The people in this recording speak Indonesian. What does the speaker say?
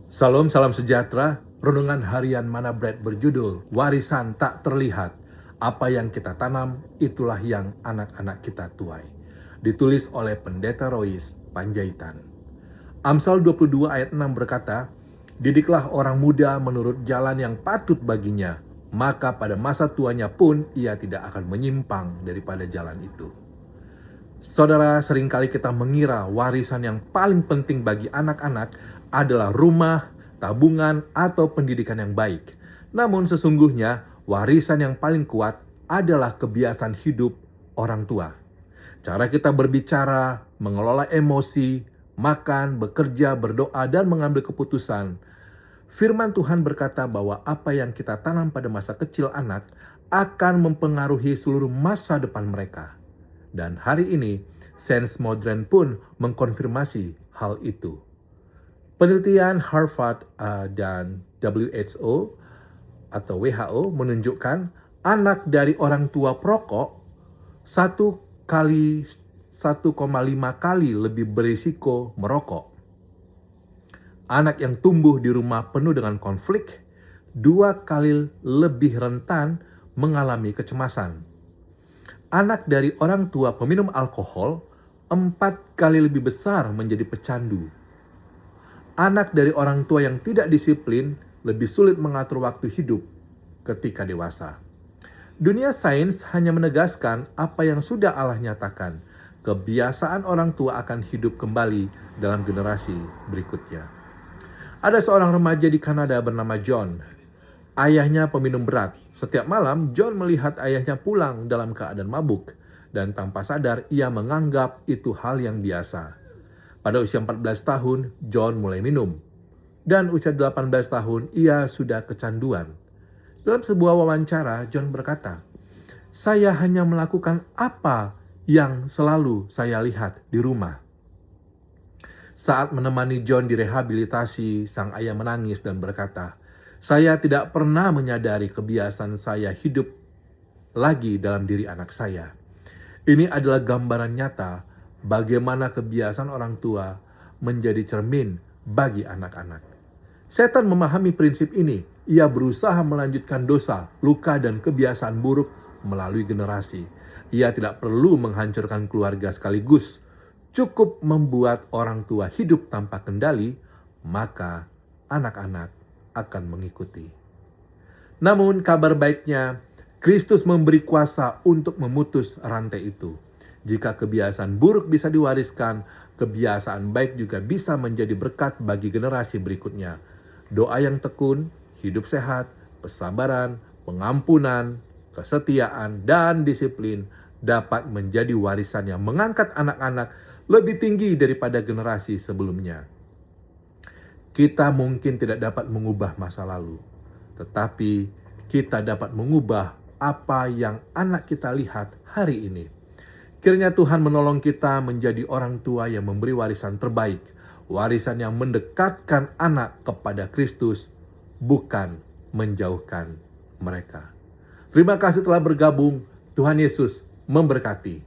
Salam, salam sejahtera. Renungan harian Mana Bread berjudul Warisan Tak Terlihat. Apa yang kita tanam, itulah yang anak-anak kita tuai. Ditulis oleh Pendeta Rois Panjaitan. Amsal 22 ayat 6 berkata, "Didiklah orang muda menurut jalan yang patut baginya, maka pada masa tuanya pun ia tidak akan menyimpang daripada jalan itu." Saudara, seringkali kita mengira warisan yang paling penting bagi anak-anak adalah rumah, tabungan, atau pendidikan yang baik. Namun sesungguhnya warisan yang paling kuat adalah kebiasaan hidup orang tua. Cara kita berbicara, mengelola emosi, makan, bekerja, berdoa, dan mengambil keputusan. Firman Tuhan berkata bahwa apa yang kita tanam pada masa kecil anak akan mempengaruhi seluruh masa depan mereka. Dan hari ini, sains modern pun mengkonfirmasi hal itu. Penelitian Harvard dan WHO atau WHO menunjukkan anak dari orang tua perokok 1,5 kali lebih berisiko merokok. Anak yang tumbuh di rumah penuh dengan konflik 2 kali lebih rentan mengalami kecemasan. Anak dari orang tua peminum alkohol 4 kali lebih besar menjadi pecandu. Anak dari orang tua yang tidak disiplin lebih sulit mengatur waktu hidup ketika dewasa. Dunia sains hanya menegaskan apa yang sudah Allah nyatakan. Kebiasaan orang tua akan hidup kembali dalam generasi berikutnya. Ada seorang remaja di Kanada bernama John. Ayahnya peminum berat. Setiap malam, John melihat ayahnya pulang dalam keadaan mabuk. Dan tanpa sadar, ia menganggap itu hal yang biasa. Pada usia 14 tahun, John mulai minum. Dan usia 18 tahun, ia sudah kecanduan. Dalam sebuah wawancara, John berkata, "Saya hanya melakukan apa yang selalu saya lihat di rumah." Saat menemani John direhabilitasi, sang ayah menangis dan berkata, "Saya tidak pernah menyadari kebiasaan saya hidup lagi dalam diri anak saya." Ini adalah gambaran nyata bagaimana kebiasaan orang tua menjadi cermin bagi anak-anak. Setan memahami prinsip ini. Ia berusaha melanjutkan dosa, luka, dan kebiasaan buruk melalui generasi. Ia tidak perlu menghancurkan keluarga sekaligus. Cukup membuat orang tua hidup tanpa kendali, maka anak-anak akan mengikuti. Namun kabar baiknya, Kristus memberi kuasa untuk memutus rantai itu. Jika kebiasaan buruk bisa diwariskan, kebiasaan baik juga bisa menjadi berkat bagi generasi berikutnya. Doa yang tekun, hidup sehat, kesabaran, pengampunan, kesetiaan, dan disiplin dapat menjadi warisan yang mengangkat anak-anak lebih tinggi daripada generasi sebelumnya. Kita mungkin tidak dapat mengubah masa lalu, tetapi kita dapat mengubah apa yang anak kita lihat hari ini. Kiranya Tuhan menolong kita menjadi orang tua yang memberi warisan terbaik, warisan yang mendekatkan anak kepada Kristus, bukan menjauhkan mereka. Terima kasih telah bergabung. Tuhan Yesus memberkati.